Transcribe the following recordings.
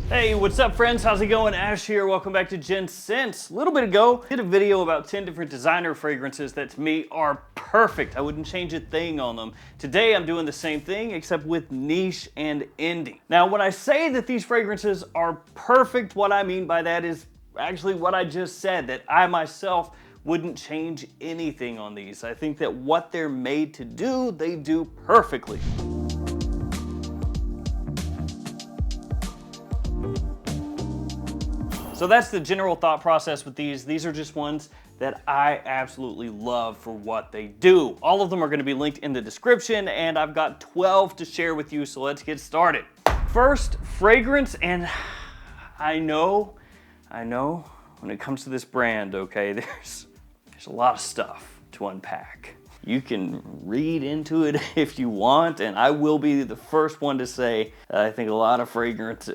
Hey, what's up friends? How's it going? Ash here. Welcome back to Gents. A little bit ago, I did a video about 10 different designer fragrances that to me are perfect. I wouldn't change a thing on them. Today I'm doing the same thing except with niche and indie. Now when I say that these fragrances are perfect, what I mean by that is actually what I just said, that I myself wouldn't change anything on these. I think that what they're made to do, they do perfectly. So that's the general thought process with these. These are just ones that I absolutely love for what they do. All of them are gonna be linked in the description, and I've got 12 to share with you, so let's get started. First, fragrance, and I know, when it comes to this brand, okay, there's a lot of stuff to unpack. You can read into it if you want, and I will be the first one to say I think a lot of fragrance,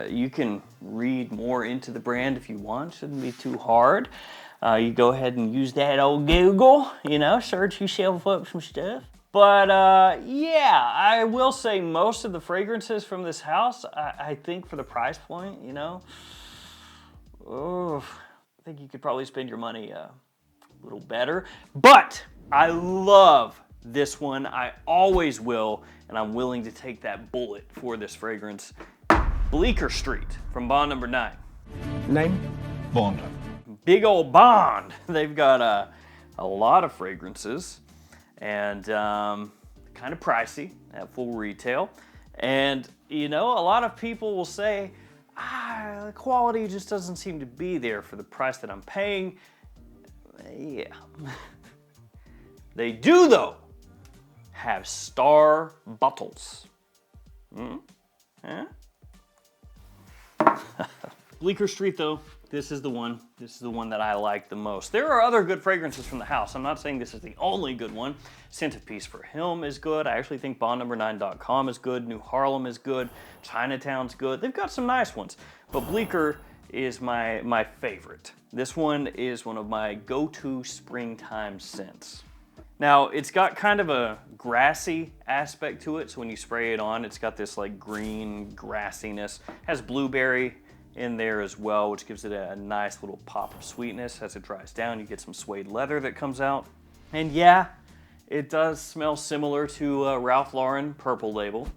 you can read more into the brand if you want. Shouldn't be too hard. You go ahead and use that old Google, you know, search yourself up some stuff. But yeah, I will say most of the fragrances from this house, I think for the price point, you know, I think you could probably spend your money a little better. But I love this one. I always will, and I'm willing to take that bullet for this fragrance. Bleecker Street from Bond Number 9. Name? Bond. Big old Bond. They've got a lot of fragrances and kind of pricey at full retail. And you know, a lot of people will say, the quality just doesn't seem to be there for the price that I'm paying. Yeah. They do, though, have star bottles. Bleecker Street, though, this is the one. This is the one that I like the most. There are other good fragrances from the house. I'm not saying this is the only good one. Centerpiece for Him is good. I actually think BondNumber9.com is good. New Harlem is good. Chinatown's good. They've got some nice ones. But Bleecker is my favorite. This one is one of my go-to springtime scents. Now, it's got kind of a grassy aspect to it, so when you spray it on, it's got this like green grassiness. It has blueberry in there as well, which gives it a nice little pop of sweetness. As it dries down, you get some suede leather that comes out. And yeah, it does smell similar to Ralph Lauren Purple Label.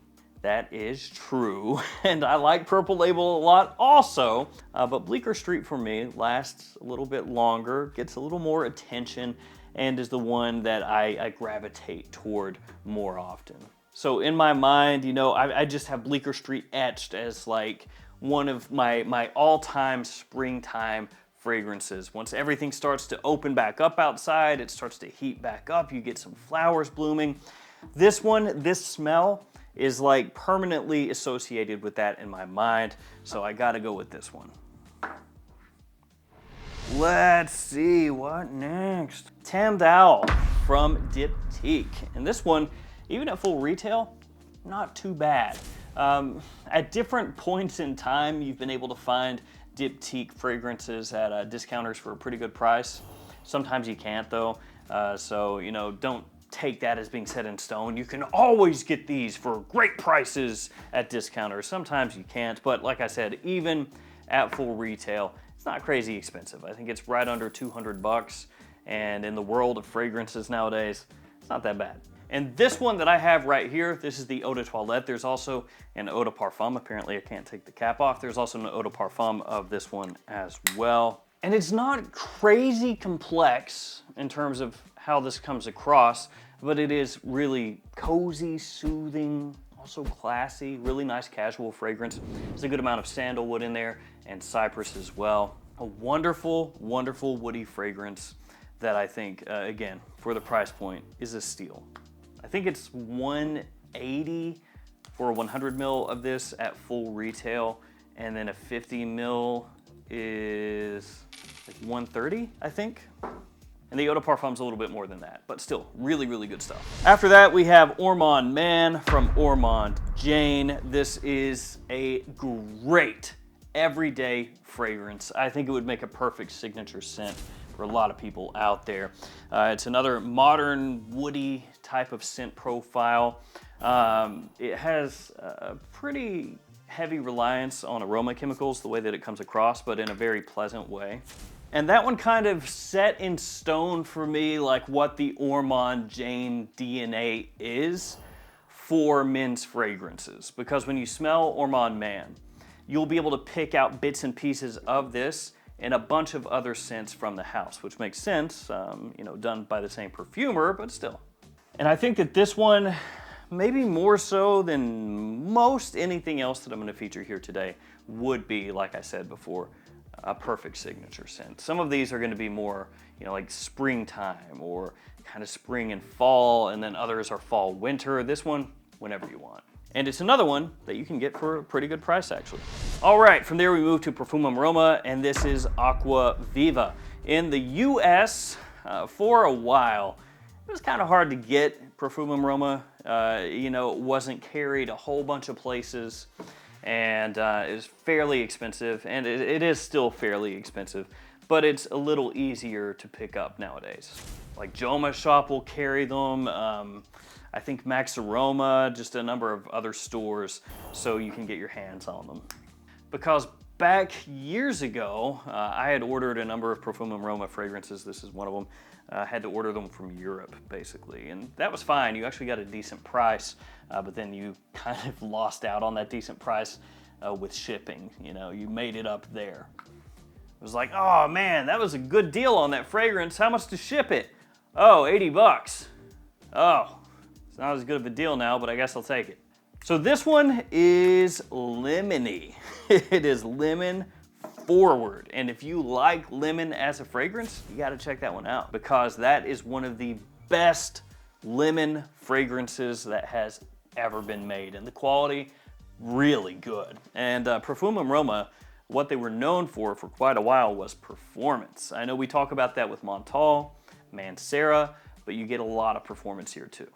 That is true, and I like Purple Label a lot also, but Bleecker Street for me lasts a little bit longer, gets a little more attention, and is the one that I gravitate toward more often. So in my mind, you know, I just have Bleecker Street etched as like one of my all-time springtime fragrances. Once everything starts to open back up outside, it starts to heat back up, you get some flowers blooming. This one, this smell, is like permanently associated with that in my mind, so I gotta go with this one. Let's see, what next? Tammed Owl from Diptyque. And this one, even at full retail, not too bad. At different points in time, you've been able to find Diptyque fragrances at discounters for a pretty good price. Sometimes you can't though, so you know, don't take that as being set in stone. You can always get these for great prices at discounters. Sometimes you can't, but like I said, even at full retail, it's not crazy expensive. I think it's right under 200 bucks, and in the world of fragrances nowadays, it's not that bad. And this one that I have right here, this is the Eau de Toilette. There's also an Eau de Parfum. Apparently I can't take the cap off. There's also an Eau de Parfum of this one as well. And it's not crazy complex in terms of how this comes across, but it is really cozy, soothing, also classy, really nice casual fragrance. There's a good amount of sandalwood in there and cypress as well. A wonderful, wonderful woody fragrance that I think, again, for the price point, is a steal. I think it's $180 for a 100 ml of this at full retail, and then a 50 ml is like $130, I think. And the Eau de Parfum's a little bit more than that, but still, really, really good stuff. After that, we have Ormond Man from Ormond Jane. This is a great everyday fragrance. I think it would make a perfect signature scent for a lot of people out there. It's another modern, woody type of scent profile. It has a pretty heavy reliance on aroma chemicals, the way that it comes across, but in a very pleasant way. And that one kind of set in stone for me, like what the Ormond Jane DNA is for men's fragrances. Because when you smell Ormond Man, you'll be able to pick out bits and pieces of this and a bunch of other scents from the house, which makes sense, you know, done by the same perfumer, but still. And I think that this one, maybe more so than most anything else that I'm gonna feature here today, would be, like I said before, a perfect signature scent. Some of these are gonna be more, you know, like springtime or kind of spring and fall, and then others are fall, winter. This one, whenever you want. And it's another one that you can get for a pretty good price, actually. All right, from there we move to Profumum Roma, and this is Acqua Viva. In the US, for a while, it was kind of hard to get Profumum Roma. You know, it wasn't carried a whole bunch of places, and it was fairly expensive, and it is still fairly expensive, but it's a little easier to pick up nowadays. Like Joma Shop will carry them. I think Max Aroma, just a number of other stores, so you can get your hands on them. Because back years ago, I had ordered a number of Profumum Roma fragrances. This is one of them. I had to order them from Europe, basically, and that was fine. You actually got a decent price, but then you kind of lost out on that decent price with shipping. You know, you made it up there. It was like, oh man, that was a good deal on that fragrance. How much to ship it? Oh, 80 bucks. Oh. It's not as good of a deal now, but I guess I'll take it. So this one is lemony. It is lemon forward. And if you like lemon as a fragrance, you gotta check that one out, because that is one of the best lemon fragrances that has ever been made. And the quality, really good. And Profumum Roma, what they were known for quite a while was performance. I know we talk about that with Montal, Mancera, but you get a lot of performance here too.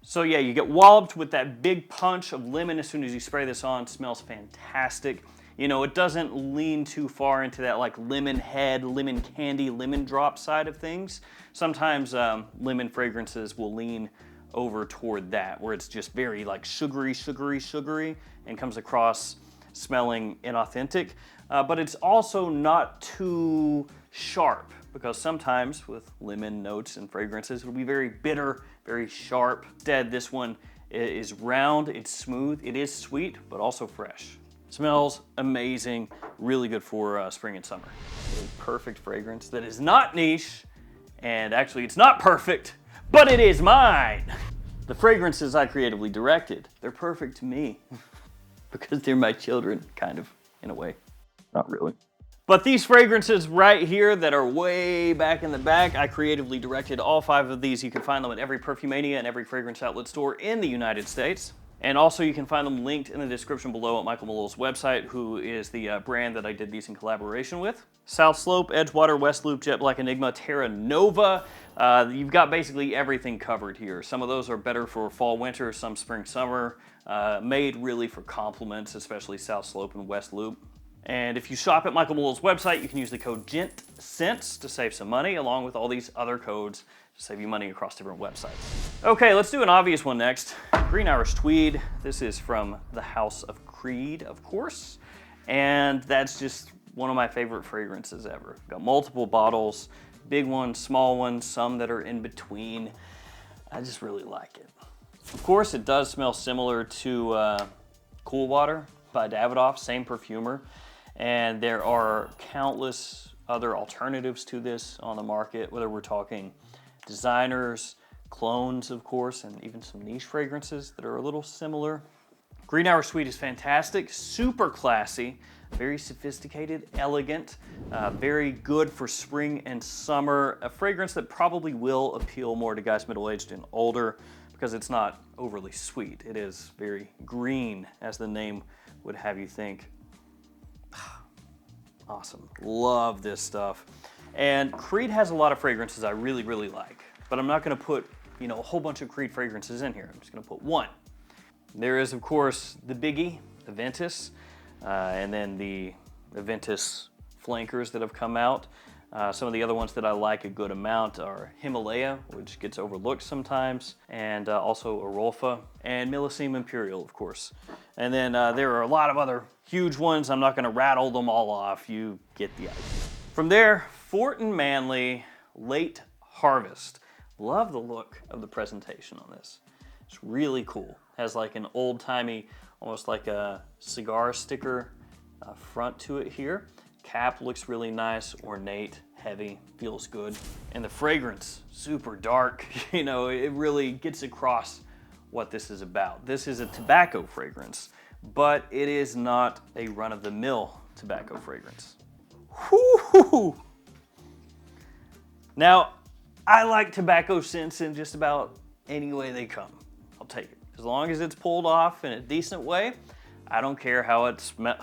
So yeah, you get walloped with that big punch of lemon as soon as you spray this on. It smells fantastic. You know, it doesn't lean too far into that like lemon head, lemon candy, lemon drop side of things. Sometimes lemon fragrances will lean over toward that, where it's just very like sugary, and comes across smelling inauthentic. But it's also not too sharp, because sometimes with lemon notes and fragrances, it'll be very bitter, very sharp. Instead, this one is round, it's smooth, it is sweet, but also fresh. Smells amazing, really good for spring and summer. A perfect fragrance that is not niche, and actually it's not perfect, but it is mine. The fragrances I creatively directed, they're perfect to me, because they're my children, kind of, in a way. Not really. But these fragrances right here that are way back in the back, I creatively directed all 5 of these. You can find them at every Perfumania and every fragrance outlet store in the United States. And also you can find them linked in the description below at Michael Malil's website, who is the brand that I did these in collaboration with. South Slope, Edgewater, West Loop, Jet Black Enigma, Terra Nova. You've got basically everything covered here. Some of those are better for fall, winter, some spring, summer. Made really for compliments, especially South Slope and West Loop. And if you shop at Michael Malil's website, you can use the code GENTSCENTS to save some money, along with all these other codes to save you money across different websites. Okay, let's do an obvious one next. Green Irish Tweed. This is from the House of Creed, of course. And that's just one of my favorite fragrances ever. Got multiple bottles, big ones, small ones, some that are in between. I just really like it. Of course, it does smell similar to Cool Water by Davidoff, same perfumer. And there are countless other alternatives to this on the market, whether we're talking designers, clones, of course, and even some niche fragrances that are a little similar. Green Irish Tweed is fantastic, super classy, very sophisticated, elegant, very good for spring and summer. A fragrance that probably will appeal more to guys middle-aged and older, because it's not overly sweet. It is very green, as the name would have you think. Awesome, love this stuff. And Creed has a lot of fragrances I really, really like, but I'm not gonna put, you know, a whole bunch of Creed fragrances in here. I'm just gonna put one. There is, of course, the biggie, the Ventus, and then the Ventus flankers that have come out. Some of the other ones that I like a good amount are Himalaya, which gets overlooked sometimes, and also Arolfa, and Millesime Imperial, of course. And then there are a lot of other huge ones. I'm not going to rattle them all off. You get the idea. From there, Fort and Manley Late Harvest. Love the look of the presentation on this. It's really cool. Has like an old-timey, almost like a cigar sticker front to it here. Cap looks really nice, ornate, heavy, feels good. And the fragrance, super dark. You know, it really gets across what this is about. This is a tobacco fragrance, but it is not a run-of-the-mill tobacco fragrance. Whoo-hoo-hoo. Now, I like tobacco scents in just about any way they come. I'll take it. As long as it's pulled off in a decent way, I don't care how it smells.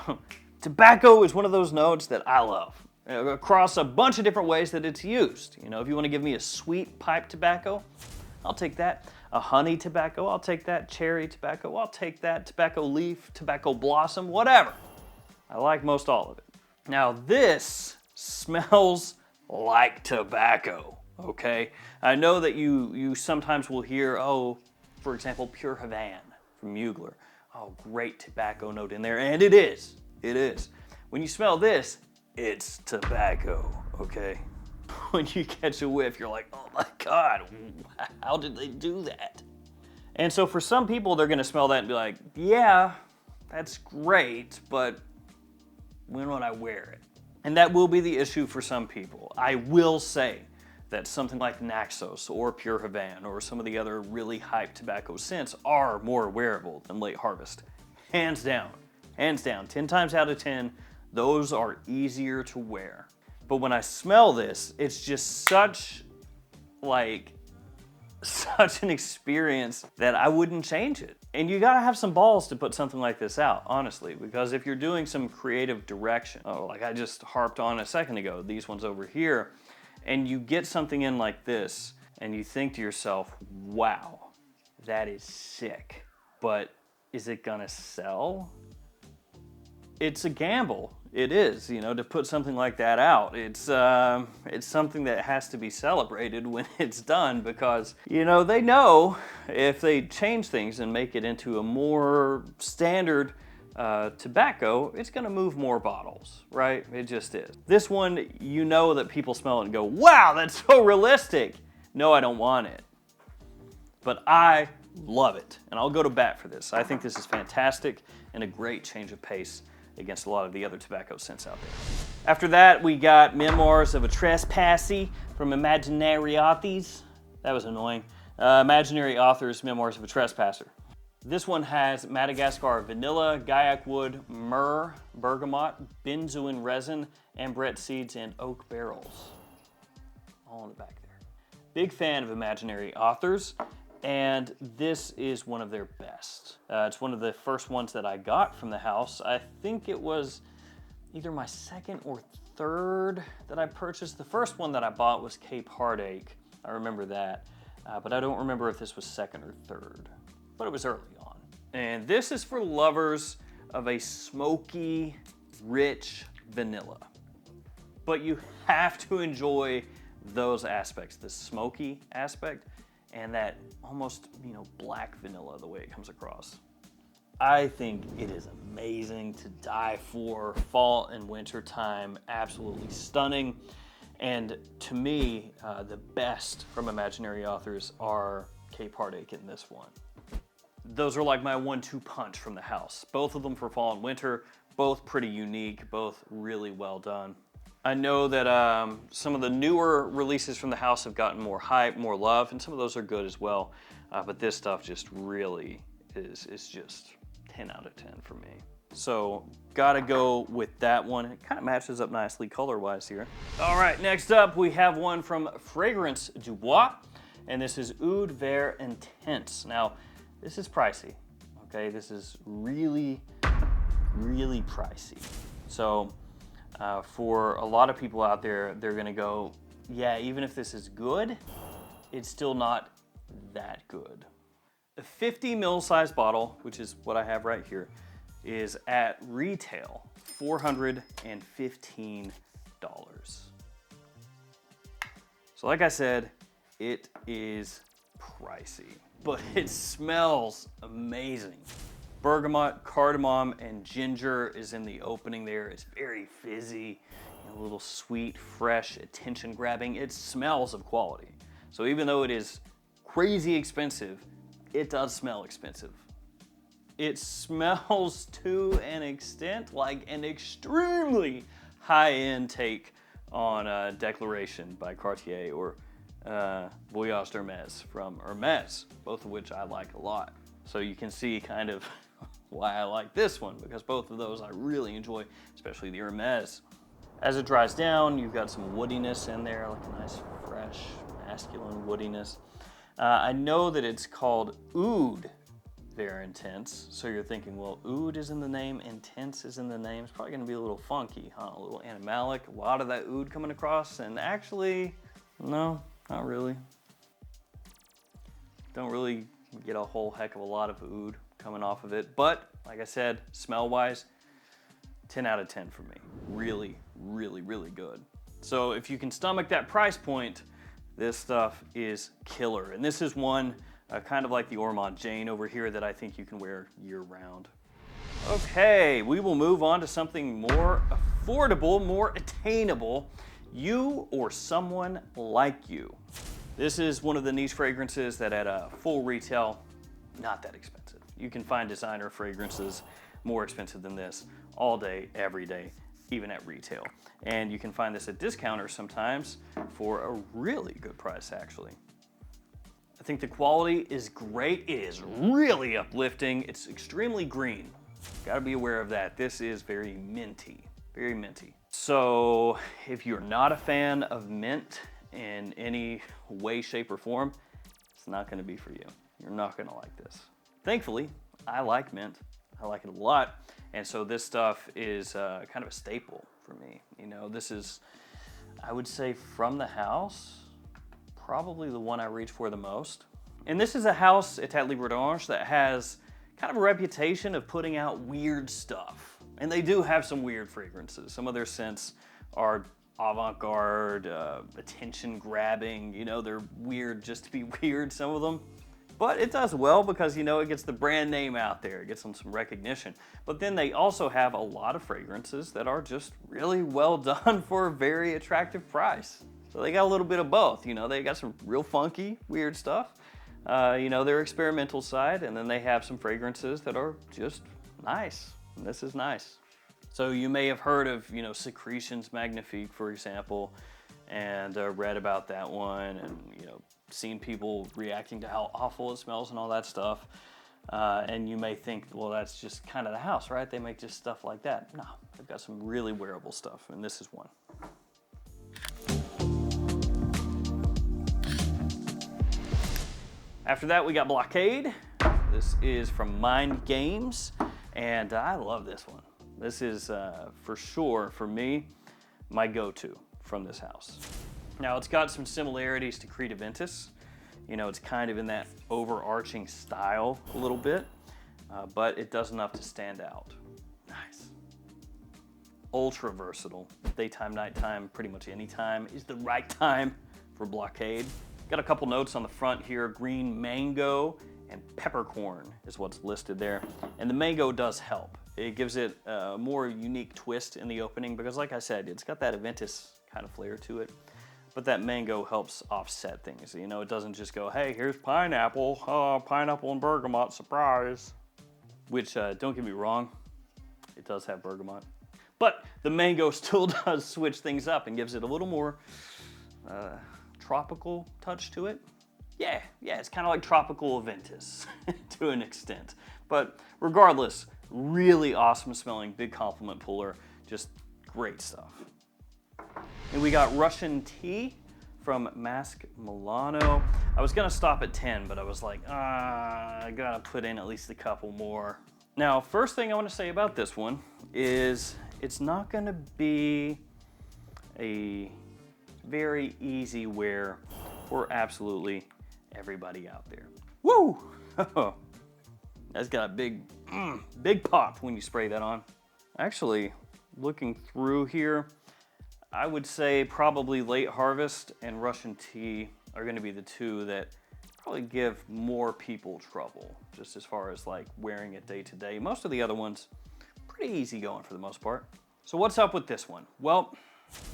Tobacco is one of those notes that I love, across a bunch of different ways that it's used. You know, if you want to give me a sweet pipe tobacco, I'll take that. A honey tobacco, I'll take that. Cherry tobacco, I'll take that. Tobacco leaf, tobacco blossom, whatever. I like most all of it. Now this smells like tobacco, okay? I know that you sometimes will hear, oh, for example, Pure Havana from Mugler. Oh, great tobacco note in there, and it is. It is. When you smell this, it's tobacco, okay? When you catch a whiff, you're like, oh my God, how did they do that? And so for some people, they're gonna smell that and be like, yeah, that's great, but when would I wear it? And that will be the issue for some people. I will say that something like Naxos or Pure Havana or some of the other really hyped tobacco scents are more wearable than Late Harvest. Hands down. Hands down, 10 times out of 10, those are easier to wear. But when I smell this, it's just such an experience that I wouldn't change it. And you gotta have some balls to put something like this out, honestly, because if you're doing some creative direction, like I just harped on a second ago, these ones over here, and you get something in like this, and you think to yourself, wow, that is sick, but is it gonna sell? It's a gamble. It is, you know, to put something like that out. It's something that has to be celebrated when it's done because, you know if they change things and make it into a more standard tobacco, it's gonna move more bottles, right? It just is. This one, you know that people smell it and go, wow, that's so realistic. No, I don't want it. But I love it, and I'll go to bat for this. I think this is fantastic and a great change of pace against a lot of the other tobacco scents out there. After that, we got Memoirs of a Trespassee from Imaginar Authors. That was annoying. Imaginary Authors, Memoirs of a Trespasser. This one has Madagascar vanilla, Gaiac wood, myrrh, bergamot, benzoin resin, ambrette seeds, and oak barrels. All in the back there. Big fan of Imaginary Authors. And this is one of their best. It's one of the first ones that I got from the house. I think it was either my second or third that I purchased. The first one that I bought was Cape Heartache. I remember that, but I don't remember if this was second or third, but it was early on. And this is for lovers of a smoky, rich vanilla. But you have to enjoy those aspects, the smoky aspect, and that almost, black vanilla, the way it comes across. I think it is amazing to die for. Fall and winter time, absolutely stunning. And to me, the best from Imaginary Authors are Cape Heartache in this one. Those are like my 1-2 punch from the house. Both of them for fall and winter, both pretty unique, both really well done. I know that some of the newer releases from the house have gotten more hype, more love, and some of those are good as well. But this stuff just really is just 10 out of 10 for me. So gotta go with that one. It kind of matches up nicely color-wise here. All right, next up we have one from Fragrance Du Bois, and this is Oud Intense. Now, this is pricey, okay? This is really, really pricey. So, for a lot of people out there, they're gonna go, yeah, even if this is good, it's still not that good. A 50 ml size bottle, which is what I have right here, is at retail $415. So like I said, it is pricey, but it smells amazing. Bergamot, cardamom, and ginger is in the opening there. It's very fizzy, a little sweet, fresh, attention grabbing. It smells of quality. So even though it is crazy expensive, it does smell expensive. It smells to an extent like an extremely high-end take on Declaration by Cartier or Voyage d'Hermès from Hermès, both of which I like a lot. So you can see kind of why I like this one, because both of those I really enjoy, especially the Hermès. As it dries down, you've got some woodiness in there, like a nice, fresh, masculine woodiness. I know that it's called Oud Intense, so you're thinking, well, Oud is in the name, Intense is in the name. It's probably gonna be a little funky, huh? A little animalic, a lot of that oud coming across, and actually, no, not really. Don't really get a whole heck of a lot of oud coming off of it, but like I said, smell-wise, 10 out of 10 for me. Really, really, really good. So if you can stomach that price point, this stuff is killer. And this is one kind of like the Ormond Jane over here that I think you can wear year-round. Okay, we will move on to something more affordable, more attainable. You or someone like you. This is one of the niche fragrances that at a full retail, not that expensive. You can find designer fragrances more expensive than this all day, every day, even at retail. And you can find this at discounters sometimes for a really good price, actually. I think the quality is great. It is really uplifting. It's extremely green. Gotta be aware of that. This is very minty, very minty. So if you're not a fan of mint in any way, shape, or form, it's not gonna be for you. You're not gonna like this. Thankfully, I like mint. I like it a lot. And so this stuff is kind of a staple for me. You know, this is, I would say from the house, probably the one I reach for the most. And this is a house, État Libre d'Ange, that has kind of a reputation of putting out weird stuff. And they do have some weird fragrances. Some of their scents are avant-garde, attention grabbing, you know, they're weird just to be weird, some of them. But it does well because, you know, it gets the brand name out there, it gets them some recognition. But then they also have a lot of fragrances that are just really well done for a very attractive price. So they got a little bit of both, you know, they got some real funky, weird stuff, you know, their experimental side, and then they have some fragrances that are just nice. And this is nice. So you may have heard of, you know, Secretions Magnifique, for example, and read about that one, and, you know, seen people reacting to how awful it smells and all that stuff. And you may think, well, that's just kind of the house, right? They make just stuff like that. No, they've got some really wearable stuff, and this is one. After that, we got Blockade. This is from Mind Games, and I love this one. This is, for sure, for me, my go-to from this house. Now, it's got some similarities to Creed Aventus. You know, it's kind of in that overarching style a little bit, but it does enough to stand out. Nice. Ultra versatile. Daytime, nighttime, pretty much any time is the right time for Blockade. Got a couple notes on the front here. Green mango and peppercorn is what's listed there. And the mango does help. It gives it a more unique twist in the opening because, like I said, it's got that Aventus kind of flair to it. But that mango helps offset things. You know, it doesn't just go, hey, here's pineapple. Oh, pineapple and bergamot, surprise. Which, don't get me wrong, it does have bergamot. But the mango still does switch things up and gives it a little more tropical touch to it. Yeah, it's kind of like tropical Aventus to an extent. But regardless, really awesome smelling, big compliment puller, just great stuff. And we got Russian Tea from Mask Milano. I was gonna stop at 10, but I was like, I gotta put in at least a couple more. Now, first thing I wanna say about this one is it's not gonna be a very easy wear for absolutely everybody out there. Woo! That's got a big pop when you spray that on. Actually, looking through here, I would say probably Late Harvest and Russian Tea are going to be the two that probably give more people trouble, just as far as like wearing it day to day. Most of the other ones, pretty easy going for the most part. So what's up with this one? Well,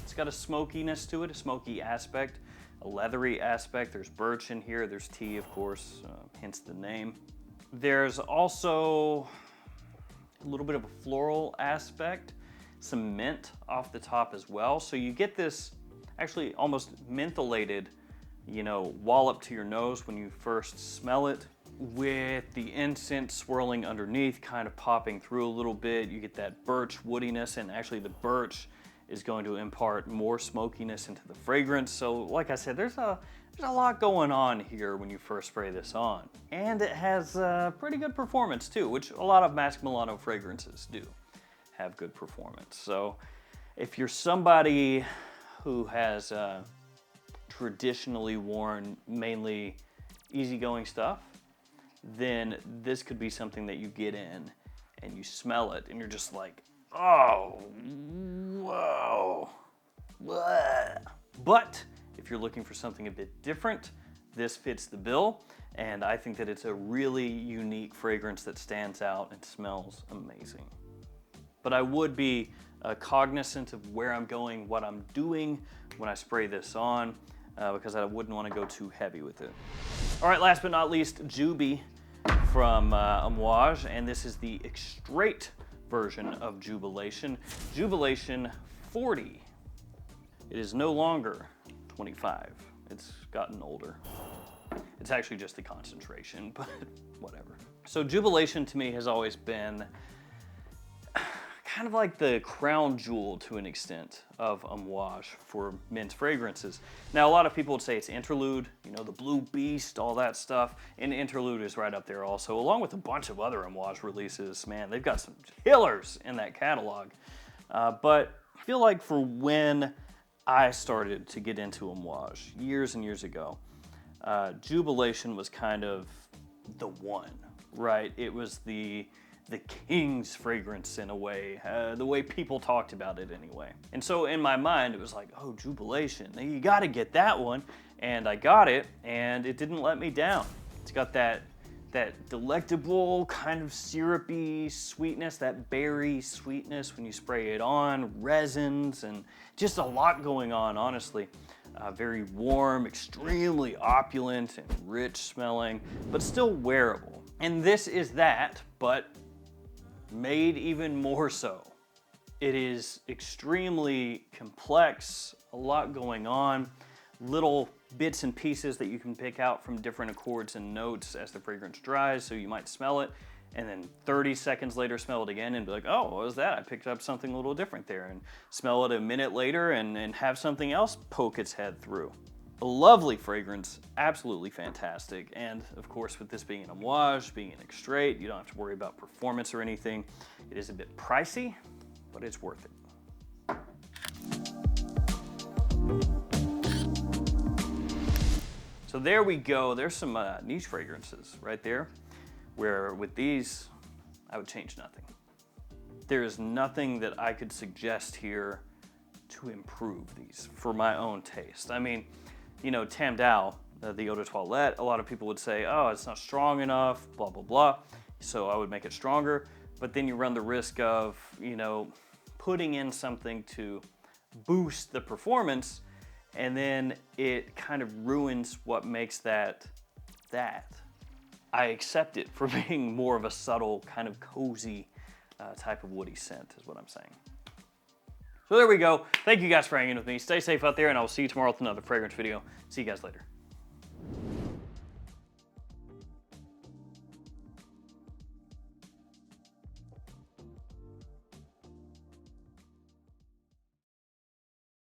it's got a smokiness to it, a smoky aspect, a leathery aspect. There's birch in here, there's tea, of course, hence the name. There's also a little bit of a floral aspect, some mint off the top as well. So you get this actually almost mentholated, you know, wallop to your nose when you first smell it, with the incense swirling underneath, kind of popping through a little bit. You get that birch woodiness, and actually the birch is going to impart more smokiness into the fragrance. So like I said, there's a lot going on here when you first spray this on. And it has pretty good performance too, which a lot of Mask Milano fragrances do have good performance. So if you're somebody who has traditionally worn mainly easygoing stuff, then this could be something that you get in and you smell it and you're just like, oh, whoa, blah. But if you're looking for something a bit different, this fits the bill, and I think that it's a really unique fragrance that stands out and smells amazing. But I would be cognizant of where I'm going, what I'm doing when I spray this on, because I wouldn't want to go too heavy with it. All right, last but not least, Juby from Amouage, and this is the Extrait version of Jubilation. Jubilation 40. It is no longer 25. It's gotten older. It's actually just the concentration, but whatever. So Jubilation to me has always been kind of like the crown jewel to an extent of Amouage for men's fragrances. Now, a lot of people would say it's Interlude, you know, the Blue Beast, all that stuff, and Interlude is right up there also, along with a bunch of other Amouage releases. Man, they've got some killers in that catalog. But I feel like for when I started to get into Amouage years and years ago, Jubilation was kind of the one, right? It was the king's fragrance in a way, the way people talked about it anyway. And so in my mind, it was like, oh, Jubilation, you gotta get that one. And I got it, and it didn't let me down. It's got that delectable kind of syrupy sweetness, that berry sweetness when you spray it on, resins, and just a lot going on, honestly. Very warm, extremely opulent and rich smelling, but still wearable. And this is that, but made even more so. It is extremely complex, a lot going on, little bits and pieces that you can pick out from different accords and notes as the fragrance dries, so you might smell it, and then 30 seconds later smell it again and be like, oh, what was that? I picked up something a little different there, and smell it a minute later and have something else poke its head through. A lovely fragrance, absolutely fantastic. And of course, with this being an Amouage, being an Extrait, you don't have to worry about performance or anything. It is a bit pricey, but it's worth it. So there we go. There's some niche fragrances right there, where with these, I would change nothing. There is nothing that I could suggest here to improve these for my own taste. I mean, you know, Tam Dao, the Eau de Toilette, a lot of people would say, oh, it's not strong enough, blah, blah, blah. So I would make it stronger. But then you run the risk of, you know, putting in something to boost the performance, and then it kind of ruins what makes that. I accept it for being more of a subtle, kind of cozy type of woody scent is what I'm saying. So there we go. Thank you guys for hanging with me. Stay safe out there, and I will see you tomorrow with another fragrance video. See you guys later.